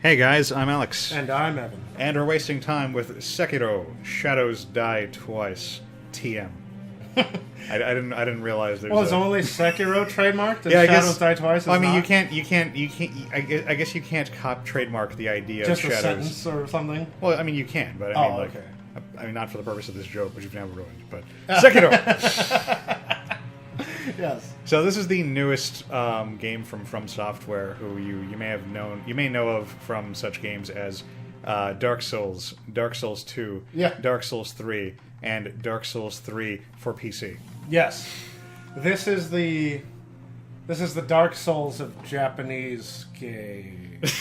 Hey guys, I'm Alex. And I'm Evan. And we're wasting time with Sekiro, Shadows Die Twice, TM. I didn't realize there was Well, is only Sekiro trademarked and Yeah, I Shadows guess, Die Twice is I mean, not? you can't, I guess you can't trademark the idea Just of a Shadows. sentence or something? Well, I mean, you can, but I mean, like, okay. I mean, not for the purpose of this joke, which you've now ruined, but Sekiro! Yes. So this is the newest game from Software, who you may know of from such games as Dark Souls, Dark Souls 2, Yeah. Dark Souls 3, and Dark Souls 3 for PC. Yes. This is the Dark Souls of Japanese games.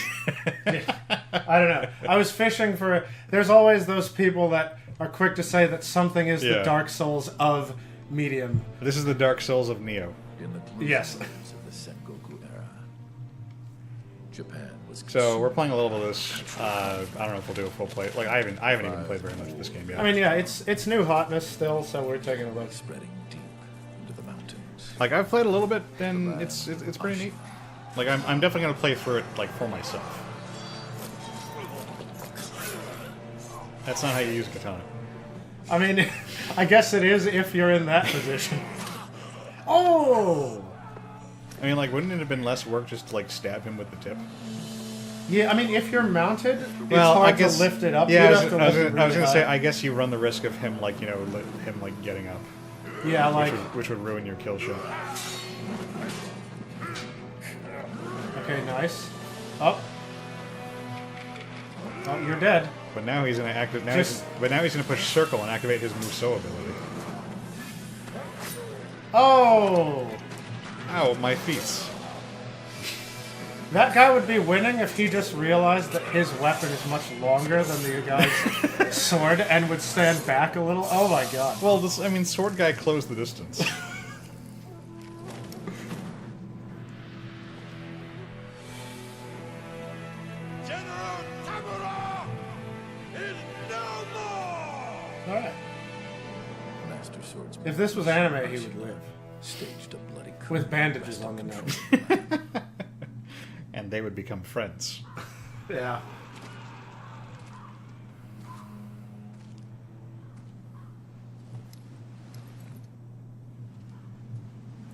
I don't know. I was fishing for... There's always those people that are quick to say that something is the Dark Souls of medium. This is the Dark Souls of Neo. In the closing Yes. years of the Sengoku era, Japan was So we're consumed playing a little of this. I don't know if we'll do a full play. Like I haven't even played very much of this game yet. I mean, yeah, it's new hotness still, so we're taking a look. spreading deep into the mountains. Like I've played a little bit, and it's pretty neat. Like I'm definitely gonna play through it like for myself. That's not how you use a katana. I mean, I guess it is if you're in that position. Oh! I mean, like, wouldn't it have been less work just to like stab him with the tip? Yeah, I mean, if you're mounted, it's Well, hard I guess to lift it up. Yeah, You'd I have to was lift it gonna really say. high. I guess you run the risk of him, like him like getting up, Yeah, like... which would ruin your kill shot. Okay, nice. Up. Oh, you're dead. But now he's gonna activate. Just- But now he's gonna push circle and activate his Musou ability. Oh! Ow, my feet. That guy would be winning if he just realized that his weapon is much longer than the guy's sword and would stand back a little. Oh my god. Well, I mean, sword guy closed the distance. General Tamura is no more! Alright. Master swordsman If this was anime, he would live. staged a bloody With bandages on the nose. And they would become friends. Yeah.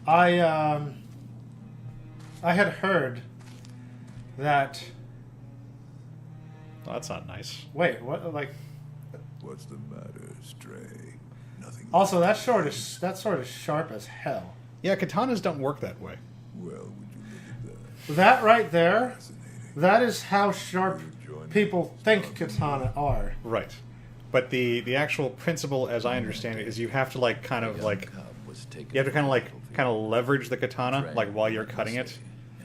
I had heard that... Well, that's not nice. Wait, what, like... What's the matter, Stray? Nothing. Also, that sword is sharp as hell. Yeah, katanas don't work that way. Well, would you look at that? That right there, Fascinating. that is how sharp people think katana are. Right. But the actual principle, as I understand it, is you have to like kind of like was taken you have to kind of leverage the katana like while you're cutting it,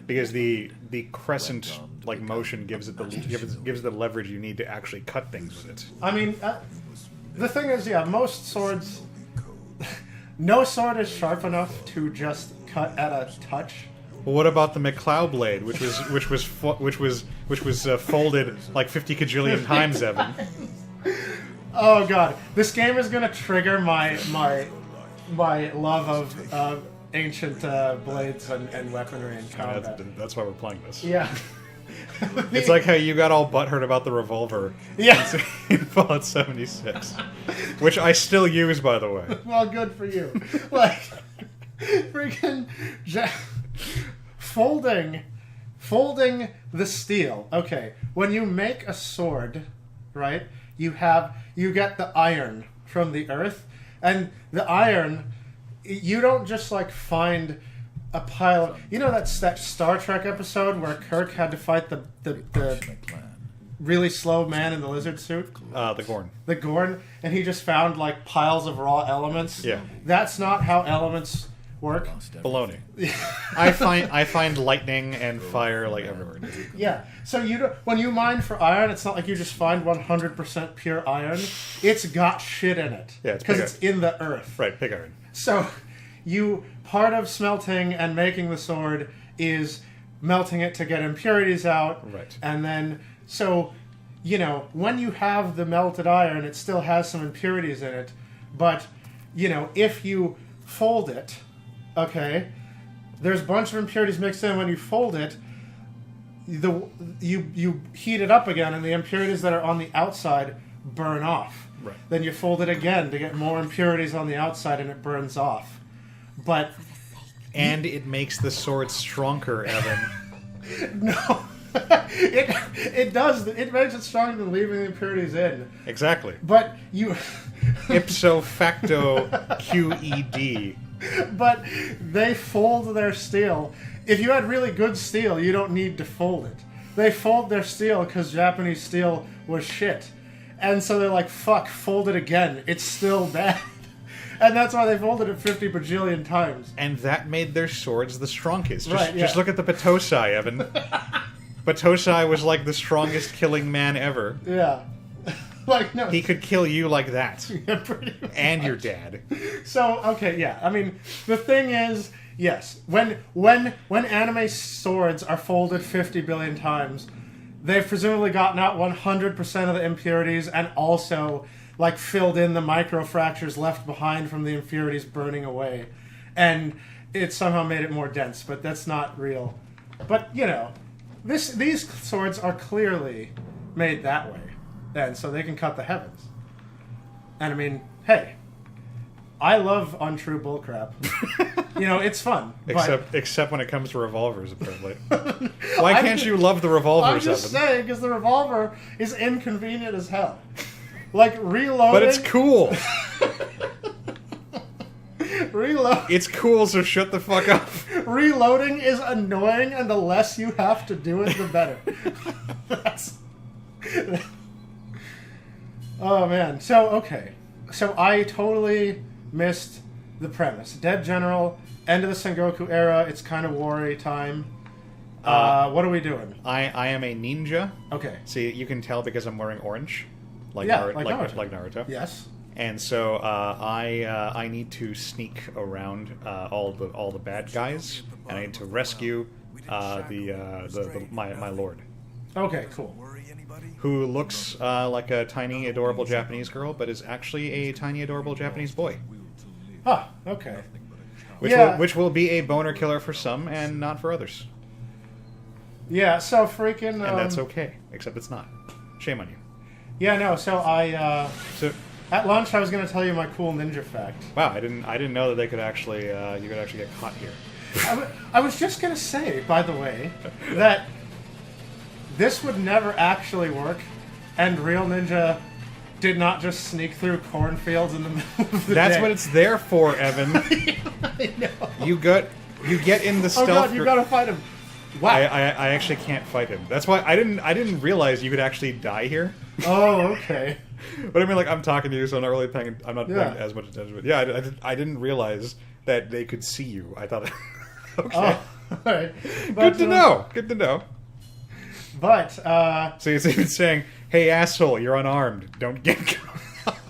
because the crescent like motion gives it gives the leverage you need to actually cut things with it. I mean, the thing is, yeah, most swords, no sword is sharp enough to just cut at a touch. Well, what about the McCloud blade, which was folded like 50 kajillion times, Evan? Oh god, this game is gonna trigger my love of ancient blades and weaponry and combat. That's why we're playing this. Yeah. It's like how you got all butthurt about the revolver Yeah. in Fallout 76, which I still use, by the way. Well, good for you. Like, freaking folding the steel. Okay, when you make a sword, right? You get the iron from the earth, and the iron, you don't just like find a pile of, you know that Star Trek episode where Kirk had to fight the plan. really slow man in the lizard suit? The Gorn. The Gorn, and he just found like piles of raw elements. Yeah. That's not how elements work. Baloney. I find lightning and fire like everywhere. Yeah. So you don't, when you mine for iron, it's not like you just find 100% pure iron. It's got shit in it. Yeah, it's because pig it's in the earth. Right, pig iron. So part of smelting and making the sword is melting it to get impurities out. Right. And then when you have the melted iron, it still has some impurities in it, but if you fold it, okay, there's a bunch of impurities mixed in. When you fold it, you heat it up again, and the impurities that are on the outside burn off. Right. Then you fold it again to get more impurities on the outside, and it burns off. But And it makes the sword stronger, Evan. no, it does. It makes it stronger than leaving the impurities in. Exactly. But you. Ipso facto QED. But they fold their steel. If you had really good steel, you don't need to fold it. They fold their steel because Japanese steel was shit. And so they're like, fuck, fold it again. It's still bad. And that's why they folded it 50 bajillion times. And that made their swords the strongest. Right, yeah. Just look at the Batosai, Evan. Batosai was like the strongest killing man ever. Yeah. Like, no. He could kill you like that. Yeah, pretty much. And your dad. So, okay, yeah. I mean, the thing is, yes, when anime swords are folded 50 billion times, they've presumably gotten out 100% of the impurities and also, like, filled in the microfractures left behind from the impurities burning away. And it somehow made it more dense, but that's not real. But, you know, these swords are clearly made that way. And so they can cut the heavens. And I mean, hey, I love untrue bullcrap. You know, it's fun. Except when it comes to revolvers, apparently. Why can't you love the revolvers, I'm just Evan? saying, because the revolver is inconvenient as hell. Like, reloading... But it's cool. It's cool, so shut the fuck up. Reloading is annoying, and the less you have to do it, the better. That's... Oh, man. So, okay. So I totally missed the premise. Dead General, end of the Sengoku era, it's kind of war-y time. What are we doing? I am a ninja. Okay. See, you can tell because I'm wearing orange. Like Naruto. Like Naruto. Yes. And so I need to sneak around all the bad guys, and I need to rescue my lord. Okay, cool. Who looks like a tiny, adorable Japanese girl, but is actually a tiny, adorable Japanese boy. Ah, okay. Which will be a boner killer for some and not for others. Yeah, so freaking... And that's okay, except it's not. Shame on you. Yeah, no, so at lunch I was going to tell you my cool ninja fact. Wow, I didn't know that they could actually, you could actually get caught here. I was just going to say, by the way, that... this would never actually work, and real ninja did not just sneak through cornfields in the middle of the That's day. what it's there for, Evan. I know. You get in the stealth. Oh god, you gotta fight him. Wow. I actually can't fight him. That's why I didn't realize you could actually die here. Oh, okay. But I mean, like, I'm talking to you, so I'm not really paying. I'm not paying as much attention. But yeah, I didn't realize that they could see you. I thought. Okay. Oh, all right. Good to know. Good to know. But, So it's even saying, "Hey, asshole, you're unarmed. Don't get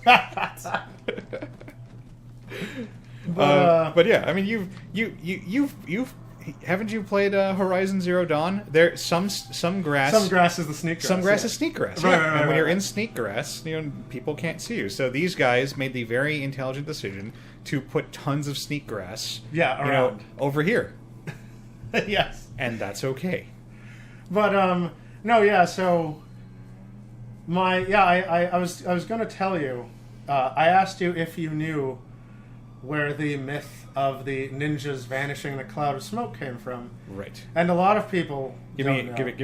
caught." But yeah, I mean, you've haven't you played Horizon Zero Dawn? There some grass. some grass is the sneak grass. Some grass is sneak grass. Right, Yeah. right, right, And when you're right. in sneak grass, people can't see you. So these guys made the very intelligent decision to put tons of sneak grass, around. over here, Yes. and that's okay. But no, yeah. So I was going to tell you. I asked you if you knew where the myth of the ninjas vanishing in a cloud of smoke came from, Right. and a lot of people Give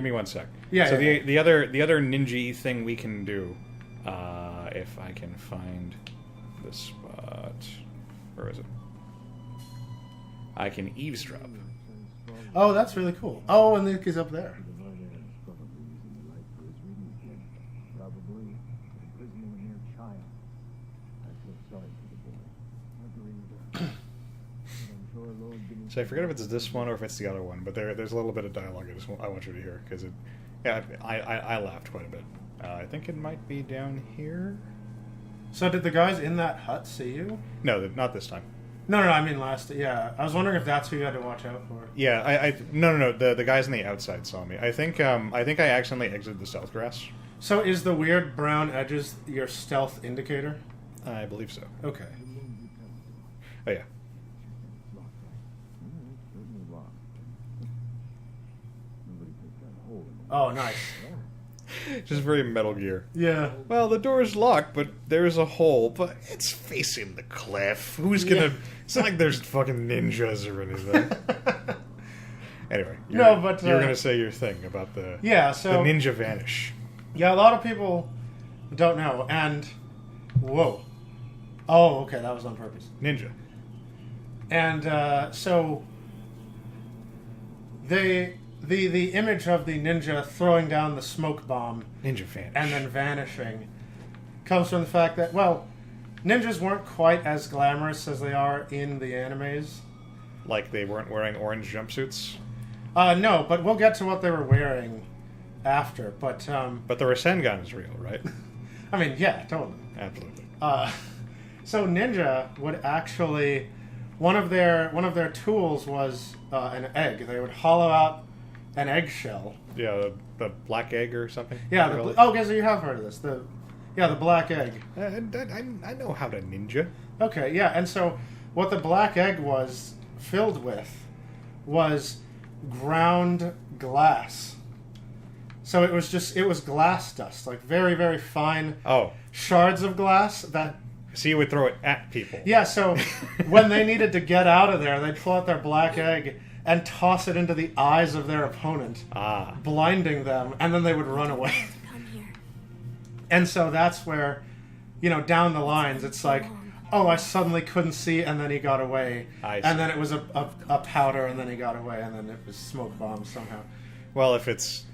me 1 sec. Yeah. So yeah. the other ninja thing we can do, if I can find the spot, where is it? I can eavesdrop. Oh, that's really cool. Oh, and Luke is up there. Probably imprisoning a mere child. I feel sorry for the boy. I'm sure Lord Guinness. So I forget if it's this one or if it's the other one, but there's a little bit of dialogue I want you to hear because I laughed quite a bit. I think it might be down here. So did the guys in that hut see you? No, not this time. No, I mean last. Yeah, I was wondering if that's who you had to watch out for. Yeah, no. The guys on the outside saw me. I think I accidentally exited the stealth grass. So is the weird brown edges your stealth indicator? I believe so. Okay. Oh yeah. Certainly locked. Nobody takes that hole Oh, nice. Just very Metal Gear. Yeah. Well, the door's locked, but there's a hole, but it's facing the cliff. Who's gonna... Yeah. It's not like there's fucking ninjas or anything. Anyway, No, but, you're gonna say your thing about the Yeah, the so... ninja vanish. Yeah, a lot of people don't know, and... Whoa. Oh, okay, that was on purpose. Ninja. And, so... The image of the ninja throwing down the smoke bomb Ninja vanish. and then vanishing comes from the fact that, well, ninjas weren't quite as glamorous as they are in the animes. Like they weren't wearing orange jumpsuits? No, but we'll get to what they were wearing after. But But the Rasengan is real, right? I mean, yeah, totally. Absolutely. So ninja would actually one of their tools was an egg. They would hollow out an eggshell. Yeah, the black egg or something? Yeah. What do you Okay, so you have heard of this. The black egg. call it? I know how to ninja. Okay, yeah, and so what the black egg was filled with was ground glass. So it was glass dust, like very, very fine Oh, shards of glass that... so you would throw it at people. Yeah, so when they needed to get out of there, they'd pull out their black egg and toss it into the eyes of their opponent, Ah. blinding them, and then they would run away. Come here. And so that's where, down the lines, it's like, oh, I suddenly couldn't see, and then he got away. I see. And then it was a powder, and then he got away, and then it was smoke bombs somehow. Well, if it's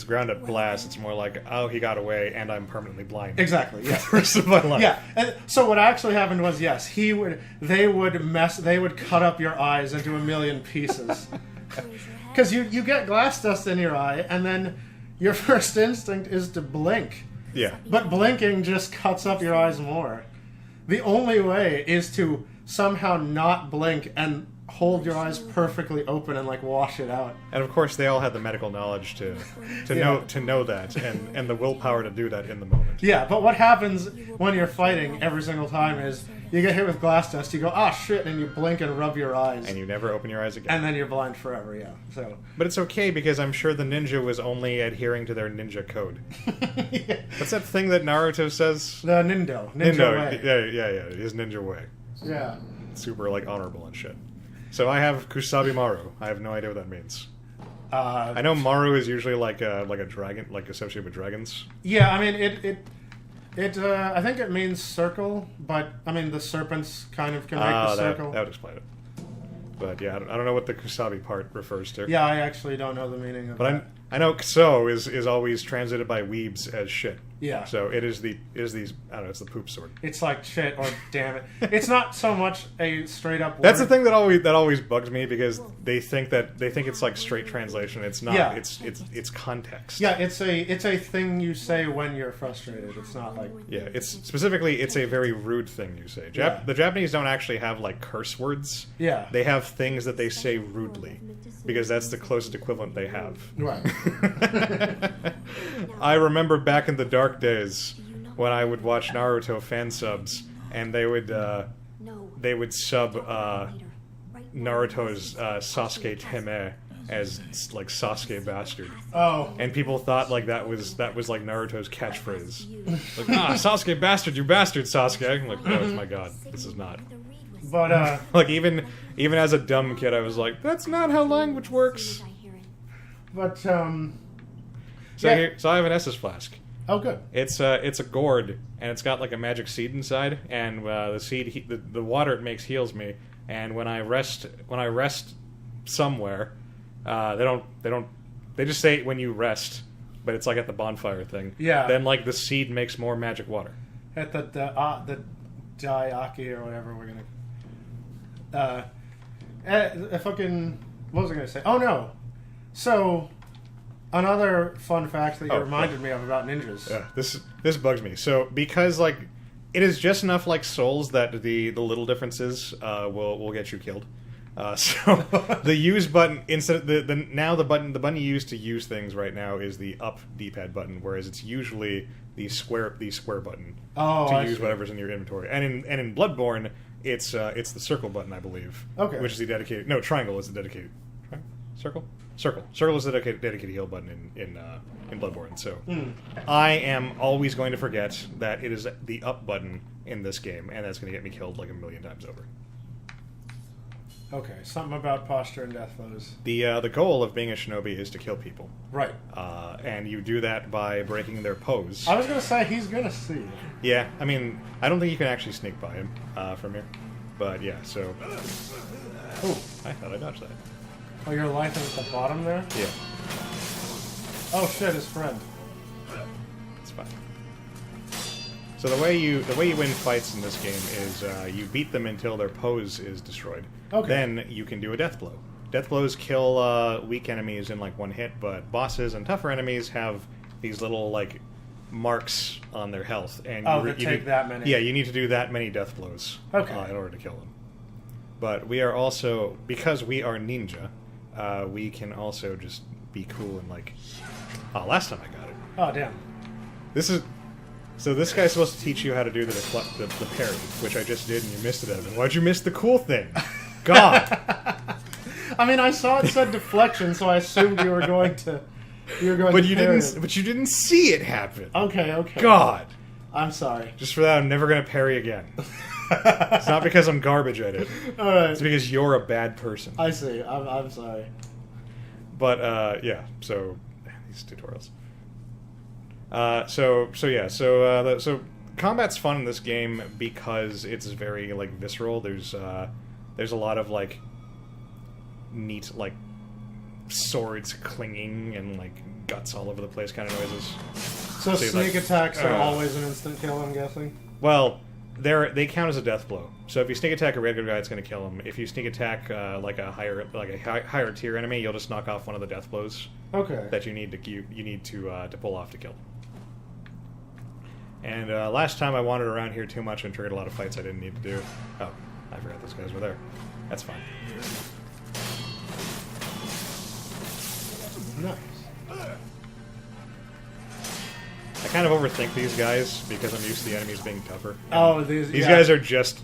ground up glass, it's more like, oh, he got away, and I'm permanently blind. Exactly, yeah. For the rest of my life. Yeah, and so what actually happened was, yes, they would cut up your eyes into a million pieces. Raise your head. Because you get glass dust in your eye, and then your first instinct is to blink. Yeah. But blinking just cuts up your eyes more. The only way is to somehow not blink and hold your eyes perfectly open and like wash it out. And of course, they all had the medical knowledge to know that, and the willpower to do that in the moment. Yeah, but what happens when you're fighting every single time is you get hit with glass dust, you go, ah, shit, and you blink and rub your eyes. And you never open your eyes again. And then you're blind forever, yeah. So. But it's okay because I'm sure the ninja was only adhering to their ninja code. Yeah. What's that thing that Naruto says? The Ninja way. Yeah, his ninja way. Yeah. Super like honorable and shit. So I have Kusabi Maru. I have no idea what that means. I know Maru is usually like a dragon, like associated with dragons. Yeah, I mean it. I think it means circle, but I mean the serpents kind of can make the circle. That would explain it. But yeah, I don't know what the Kusabi part refers to. Yeah, I actually don't know the meaning of But that. I know Kuso is always translated by weebs as shit. Yeah. So it is these I don't know, it's the poop sword. It's like shit or damn it. It's not so much a straight up word. That's the thing that always bugs me because they think it's like straight translation. It's not. Yeah. It's context. Yeah, it's a thing you say when you're frustrated. It's not like Yeah, it's a very rude thing you say. Yeah. The Japanese don't actually have like curse words. Yeah. They have things that they say rudely because that's the closest equivalent they have. Right. I remember back in the dark days when I would watch Naruto fan subs and they would sub Naruto's Sasuke Teme as like Sasuke bastard. Oh. And people thought like that was like Naruto's catchphrase. Like, Sasuke bastard, you bastard, Sasuke. I'm like, oh my god, this is not. But Like even as a dumb kid, I was like, that's not how language works. but So Yeah. so I have an Estus flask. oh good. It's a gourd and it's got like a magic seed inside, and the seed the water it makes heals me. And when I rest somewhere, they just say when you rest, but it's like at the bonfire thing. Yeah. Then like the seed makes more magic water. At the Daiaki or whatever we're gonna fucking what was I gonna say? Oh no. So another fun fact that you reminded me of about ninjas. Yeah, this bugs me. So because like it is just enough like souls that the little differences will get you killed. So the use button instead of the button you use to use things right now is the up D-pad button, whereas it's usually the square button to use whatever's in your inventory. And in Bloodborne, it's the circle button, I believe. Okay. Which is the dedicated. No, triangle is the dedicated. Circle. Circle. Circle is the dedicated heal button in Bloodborne. So I am always going to forget that it is the up button in this game, and that's going to get me killed like a million times over. Okay, something about posture and death foes. The goal of being a shinobi is to kill people. Right. And you do that by breaking their pose. I was going to say, he's going to see you. Yeah, I mean, I don't think you can actually sneak by him from here. But yeah, so... Oh, I thought I dodged that. Oh, your life is at the bottom there? Yeah. Oh shit, his friend. It's fine. So the way you win fights in this game is you beat them until their pose is destroyed. Okay. Then you can do a death blow. Death blows kill weak enemies in like one hit, but bosses and tougher enemies have these little like marks on their health, and that many. Yeah, you need to do that many death blows in order to kill them. But we are also, because we are ninja, we can also just be cool and like. Oh, last time I got it. Oh damn. So this guy's supposed to teach you how to do the parry, which I just did, and you missed it, Evan. Why'd you miss the cool thing? God. I mean, I saw it said deflection, so I assumed you were going to. But you didn't see it happen. Okay. God. I'm sorry. Just for that, I'm never gonna parry again. It's not because I'm garbage at it. All right. It's because you're a bad person. I see. I'm sorry. But yeah. So these tutorials. So combat's fun in this game because it's very like visceral. There's a lot of like neat like swords clinging and like guts all over the place kind of noises. So sneak attacks are always an instant kill, I'm guessing? Well, they count as a death blow. So if you sneak attack a regular guy, it's going to kill him. If you sneak attack like a higher tier enemy, you'll just knock off one of the death blows. Okay. That you need to pull off to kill. And last time I wandered around here too much and triggered a lot of fights I didn't need to do. Oh, I forgot those guys were there. That's fine. Nice. I kind of overthink these guys because I'm used to the enemies being tougher. Oh, these guys are just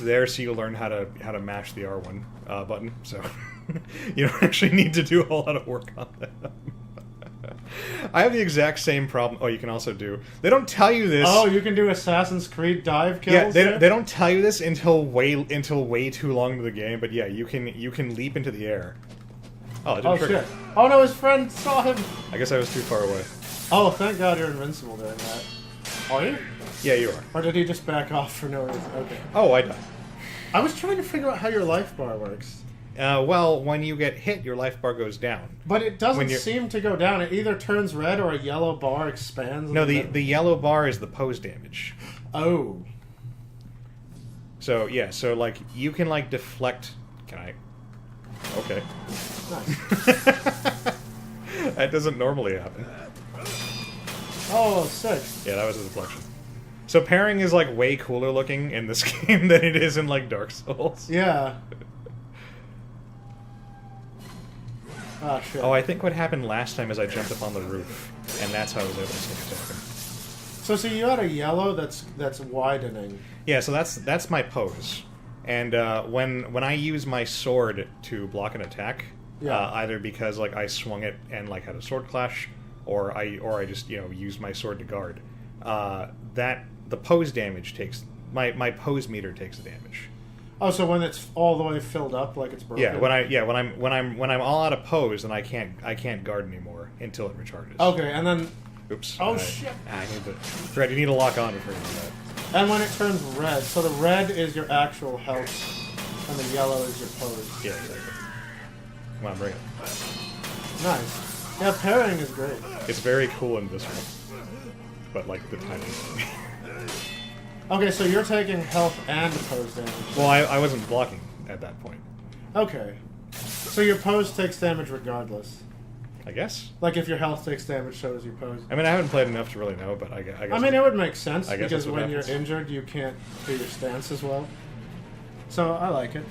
there so you learn how to mash the R1 button. So you don't actually need to do a whole lot of work on them. I have the exact same problem. Oh, you can also do. They don't tell you this. Oh, you can do Assassin's Creed dive kills. Yeah, they don't tell you this until way too long into the game. But yeah, you can leap into the air. Oh, it didn't trigger. Shit! Oh no, his friend saw him. I guess I was too far away. Oh, thank God you're invincible during that. Are you? Yeah, you are. Or did he just back off for no reason? Okay. Oh, I died. I was trying to figure out how your life bar works. Well, when you get hit, your life bar goes down. But it doesn't seem to go down. It either turns red or a yellow bar expands. No, the yellow bar is the pose damage. Oh. So, yeah, so, like, you can, like, deflect... Can I... Okay. Nice. That doesn't normally happen. Oh, sick. Yeah, that was a deflection. So parrying is, like, way cooler looking in this game than it is in, like, Dark Souls. Yeah. Oh, shit. Oh, I think what happened last time is I jumped up on the roof, and that's how I was able to sneak attack him. So you had a yellow that's widening. Yeah, so that's my pose. And when I use my sword to block an attack, either because like I swung it and like had a sword clash, or I just used my sword to guard, that the pose damage takes my pose meter takes the damage. Oh, so when it's all the way filled up, like it's broken. Yeah, when I'm all out of pose, then I can't guard anymore until it recharges. Okay, and then. Oops. Oh shit! I need to. Fred, you need to lock on before you do that. And when it turns red, so the red is your actual health, and the yellow is your pose. Yeah, exactly. Come on, bring it. Nice. Yeah, parrying is great. It's very cool and visceral, but like the timing. Okay, so you're taking health and pose damage. Well, I wasn't blocking at that point. Okay. So your pose takes damage regardless. I guess. Like if your health takes damage, so does your pose. I mean, I haven't played enough to really know, but I guess. I mean, it would make sense I guess because that's what when happens. you're injured, you can't do your stance as well. So I like it.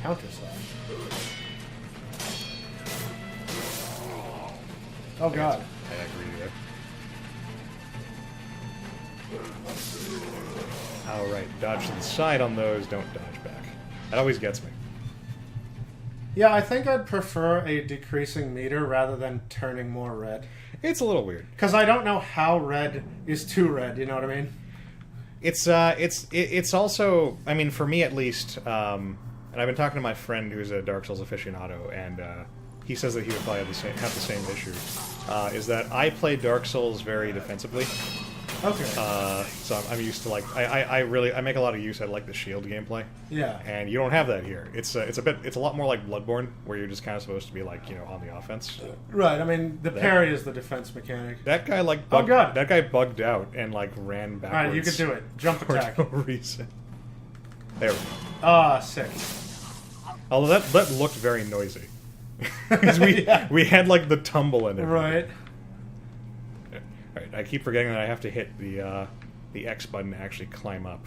Counter slash. Oh god. I agree with that. Alright, dodge to the side on those, don't dodge back. That always gets me. Yeah, I think I'd prefer a decreasing meter rather than turning more red. It's a little weird. Because I don't know how red is too red, you know what I mean? It's also, I mean, for me at least, and I've been talking to my friend who's a Dark Souls aficionado, and he says that he would probably have the same issue, is that I play Dark Souls very defensively. Okay. So I'm used to, like, I make a lot of use out of, like, the shield gameplay. Yeah. And you don't have that here. It's a lot more like Bloodborne, where you're just kind of supposed to be, like, you know, on the offense. Right, I mean, the parry is the defense mechanic. That guy, like, Oh, God. That guy bugged out and, like, ran backwards. Alright, you can do it. Jump attack. For no reason. There we go. Ah, sick. Although that looked very noisy. Because we had, like, the tumble in it. Right. Alright, I keep forgetting that I have to hit the X button to actually climb up.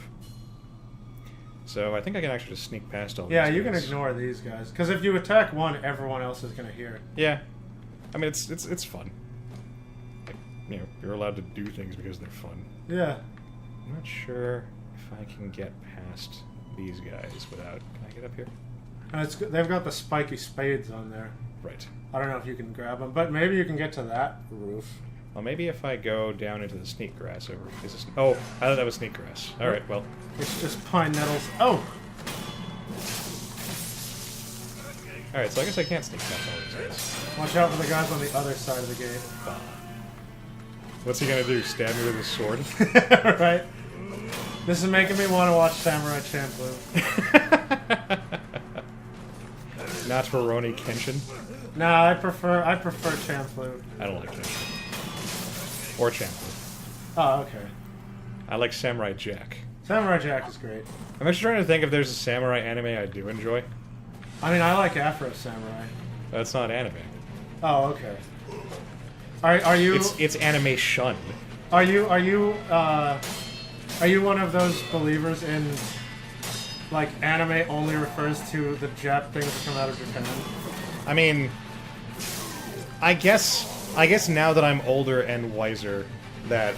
So I think I can actually just sneak past all these Yeah, you can guys. ignore these guys. Because if you attack one, everyone else is going to hear it. Yeah. I mean, it's fun. Like, you know, you're allowed to do things because they're fun. Yeah. I'm not sure if I can get past these guys without... Can I get up here? And they've got the spiky spades on there. Right. I don't know if you can grab them, but maybe you can get to that roof. Well, maybe if I go down into the sneak grass over... Is this... Oh, I thought that was sneak grass. Alright, well... It's just pine nettles. Oh! Alright, so I guess I can't sneak past all these guys. Watch out for the guys on the other side of the gate. What's he gonna do, stab me with his sword? Right? This is making me want to watch Samurai Champloo. Not Rurouni Kenshin? Nah, I prefer Champloo. I don't like Kenshin. Or Champloo. Oh, okay. I like Samurai Jack. Samurai Jack is great. I'm actually trying to think if there's a samurai anime I do enjoy. I mean, I like Afro Samurai. That's not anime. Oh, okay. Are you It's anime shunned. are you one of those believers in like anime only refers to the Jap things that come out of Japan? I mean, I guess now that I'm older and wiser, that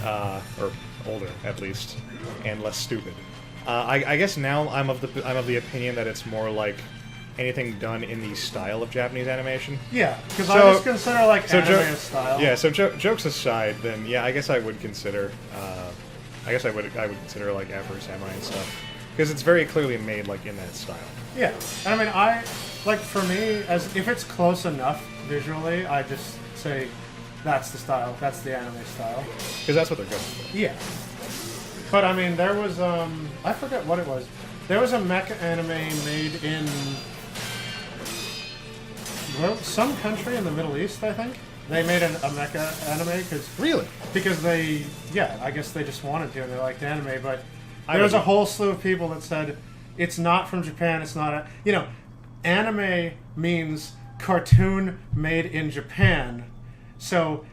or older at least, and less stupid, I guess now I'm of the opinion that it's more like anything done in the style of Japanese animation. Yeah, because So- I just consider like so anime a style. Yeah, so jokes aside, then yeah, I guess I would consider. I would consider like Afro Samurai and stuff because it's very clearly made like in that style. Yeah, and I mean, I like for me, as if it's close enough visually, I just say that's the style, that's the anime style. Because that's what they're going for. Yeah, but I mean, there was I forget what it was. There was a mecha anime made in some country in the Middle East, I think. They made a mecha anime Really? because they, yeah, I guess they just wanted to and they liked anime, but I there was a would- whole slew of people that said it's not from Japan, it's not a, you know, anime means cartoon made in Japan, so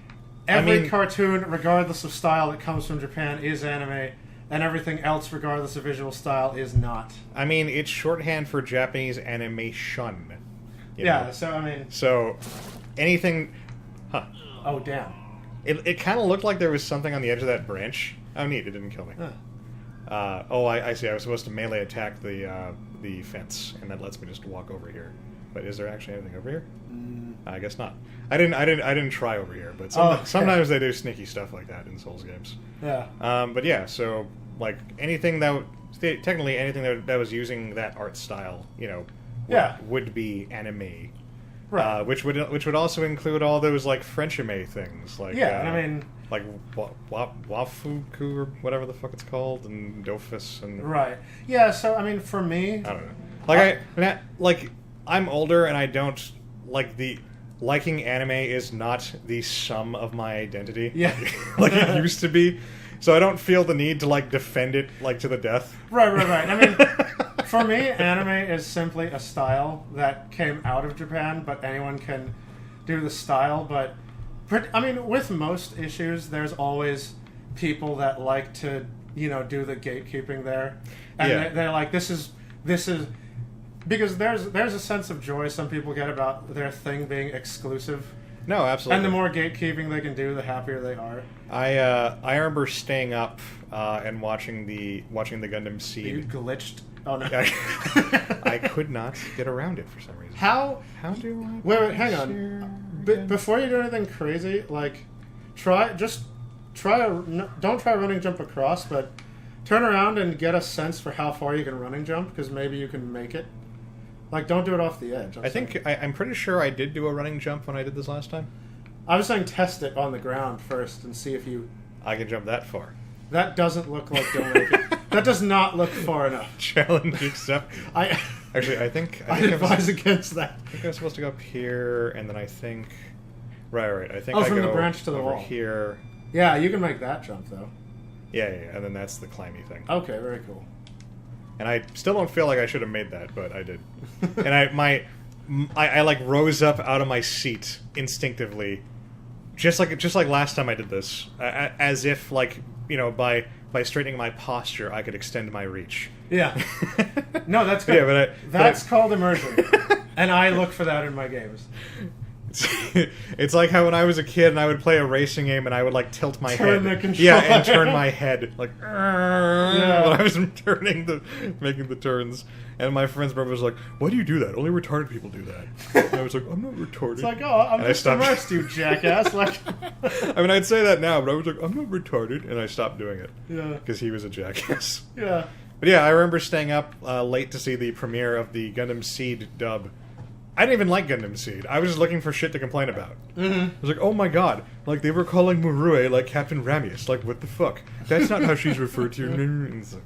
every mean- cartoon, regardless of style, that comes from Japan is anime, and everything else, regardless of visual style, is not. I mean, it's shorthand for Japanese animation. You Yeah, know? so I mean, So, anything... Huh. oh damn. It kind of looked like there was something on the edge of that branch. Oh, neat, it didn't kill me. Huh. I see. I was supposed to melee attack the fence, and that lets me just walk over here. But is there actually anything over here? I guess not. I didn't try over here, but Okay. sometimes they do sneaky stuff like that in Souls games. Yeah. But yeah, so like anything technically anything that was using that art style, you know, would be anime. Right. Which would also include all those like French anime things, like Yeah, I mean, like Wafuku or whatever the fuck it's called, and Dofus and right. Yeah, so I mean, for me, I don't know. Like I'm older and I don't like liking anime is not the sum of my identity. Yeah. Like it used to be. So I don't feel the need to like defend it like to the death. Right. I mean, for me, anime is simply a style that came out of Japan, but anyone can do the style. But I mean, with most issues, there's always people that like to, you know, do the gatekeeping there, and Yeah. they're like, this is because there's a sense of joy some people get about their thing being exclusive. No, absolutely. And the more gatekeeping they can do, the happier they are. I remember staying up and watching the Gundam You Seed. glitched. Oh no. I could not get around it for some reason. How do I... Wait, hang on. Before you do anything crazy, like, don't try a running jump across, but turn around and get a sense for how far you can running jump, because maybe you can make it. Like, don't do it off the edge. I'm pretty sure I did do a running jump when I did this last time. I was saying test it on the ground first and see if you... I can jump that far. That doesn't look like you'll make it. That does not look far enough. Challenge accepted. Actually, I think I advise against that. I think I was supposed to go up here, and then I think... Right. I think from I the go branch to the over wall. here. Yeah, you can make that jump, though. Yeah, and then that's the climby thing. Okay, very cool. And I still don't feel like I should have made that, but I did. And I like rose up out of my seat instinctively, just like last time I did this, as if like, you know, by straightening my posture I could extend my reach. Yeah. No, that's good. Yeah, that's called immersion, and I look for that in my games. It's like how when I was a kid and I would play a racing game and I would like tilt my head. Turn the controller. Yeah, and turn my head like when Yeah. I was making the turns. And my friend's brother was like, "Why do you do that? Only retarded people do that." And I was like, "I'm not retarded." It's like, oh, I'm And I just stopped. immersed, you jackass. Like, I mean, I'd say that now, but I was like, "I'm not retarded," and I stopped doing it yeah, because he was a jackass. yeah. But yeah, I remember staying up late to see the premiere of the Gundam Seed dub. I didn't even like Gundam Seed. I was just looking for shit to complain about. Mm-hmm. I was like, oh my god, like they were calling Murue like Captain Ramius. Like, what the fuck? That's not how she's referred to. And it's like,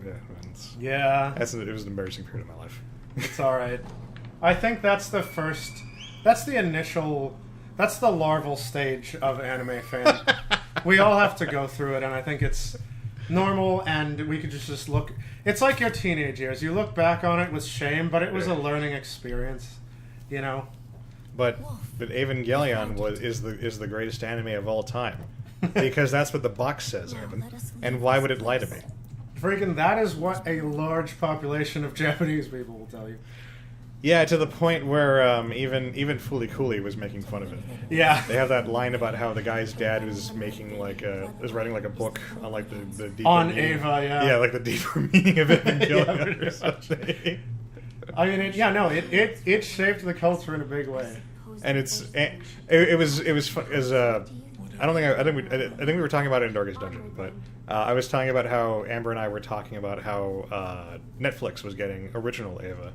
Yeah. it was an embarrassing period of my life. It's alright. I think that's the larval stage of anime fan. We all have to go through it, and I think it's normal, and we could just look... It's like your teenage years. You look back on it with shame, but it was a learning experience, you know? But Evangelion is the greatest anime of all time. Because that's what the box says, Evan. And why would it lie to me? Freaking, that is what a large population of Japanese people will tell you. Yeah, to the point where even Fooly Cooley was making fun of it. Yeah. They have that line about how the guy's dad was making was writing like a book on like the deeper On meaning. Eva, yeah. Yeah, like the deeper meaning of Evangelion or something. I mean, it shaped the culture in a big way. And it was fun, I think we were talking about it in Darkest Dungeon, but I was talking about how Amber and I were talking about how Netflix was getting original Eva,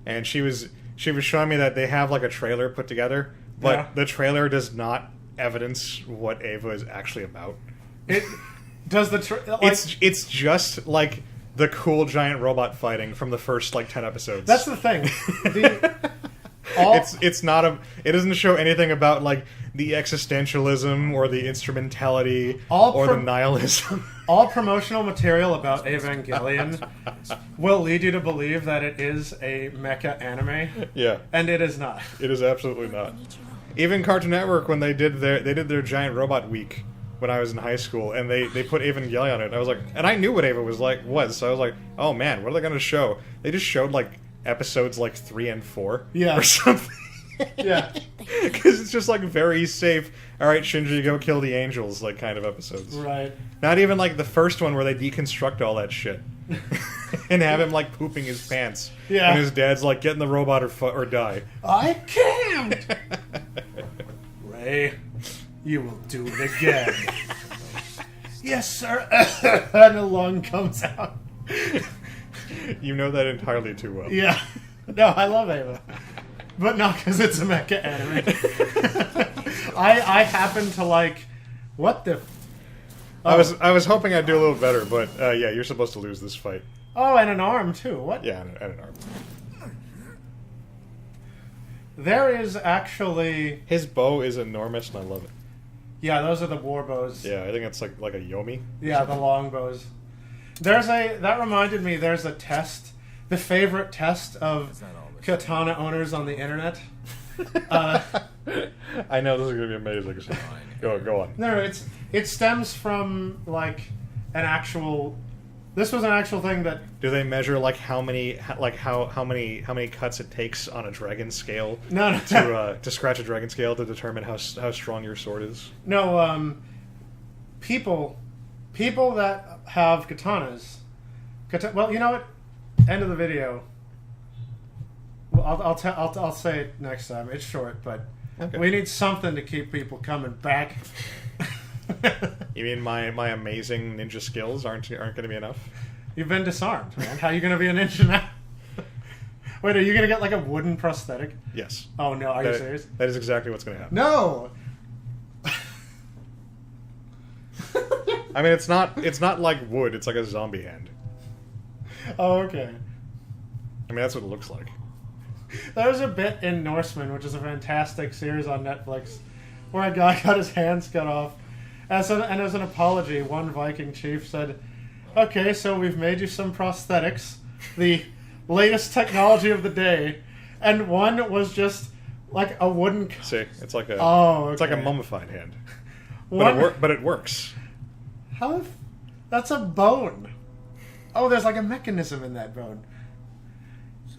and she was showing me that they have like a trailer put together, but the trailer does not evidence what Eva is actually about. It does it's just like the cool giant robot fighting from the first like 10 episodes. That's the thing. It doesn't show anything about like the existentialism or the instrumentality or the nihilism. All promotional material about Evangelion will lead you to believe that it is a mecha anime. Yeah. And it is not. It is absolutely not. Even Cartoon Network, when they did their giant robot week when I was in high school, and they put Evangelion on it, and I was like, and I knew what Eva was, so I was like, oh man, what are they going to show? They just showed like episodes like 3 and 4 or something. Yeah. Because it's just like very safe, alright Shinji, go kill the angels, like kind of episodes. Right. Not even like the first one where they deconstruct all that shit. And have him like pooping his pants. Yeah. And his dad's like, get in the robot or die. I can't! Ray, you will do it again. Yes, sir. And a lung comes out. You know that entirely too well. Yeah. No, I love Eva. But not because it's a mecha anime. I happen to like... What the... I was hoping I'd do a little better, but yeah, you're supposed to lose this fight. Oh, and an arm, too. What? Yeah, and an arm. There is actually... His bow is enormous, and I love it. Yeah, those are the war bows. Yeah, I think it's like a Yomi. Yeah, the long bows. That reminded me, there's a test, the favorite test of katana owners on the internet. I know this is going to be amazing. So go on. No, it stems from like an actual... This was an actual thing that... Do they measure like how many cuts it takes on a dragon scale? No. To scratch a dragon scale to determine how strong your sword is? No, people that have katanas... Well, you know what? end of the video. Well, I'll say it next time. It's short, but Okay. we need something to keep people coming back. You mean my amazing ninja skills aren't going to be enough? You've been disarmed, man. How are you going to be a ninja now? Wait, are you going to get like a wooden prosthetic? Yes. Oh no, are you serious? That is exactly what's going to happen. No. I mean, it's not like wood. It's like a zombie hand. Oh, okay. I mean, that's what it looks like. There was a bit in Norseman, which is a fantastic series on Netflix, where a guy got his hands cut off. And as an apology, one Viking chief said, "Okay, so we've made you some prosthetics, the latest technology of the day," and one was just like a wooden. See, it's like a it's like a okay. mummified hand, One, but it works. how? That's a bone. Oh, there's like a mechanism in that bone.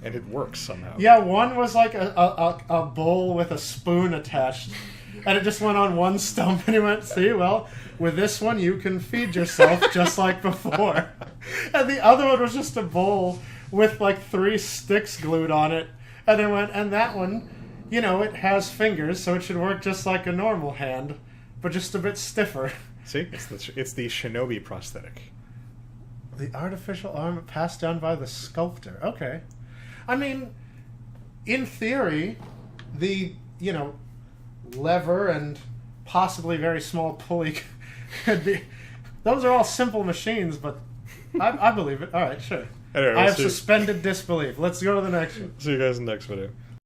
And it works somehow. Yeah, one was like a bowl with a spoon attached, and it just went on one stump, and he went, "See, well, with this one you can feed yourself just like before." And the other one was just a bowl with like 3 sticks glued on it, and it went, and that one, you know, it has fingers, so it should work just like a normal hand, but just a bit stiffer. See, it's the shinobi prosthetic. The artificial arm passed down by the sculptor. Okay. I mean, in theory, the, you know, lever and possibly very small pulley could be... Those are all simple machines, but I believe it. All right, sure. Anyway, I have suspended disbelief. Let's go to the next one. See you guys in the next video.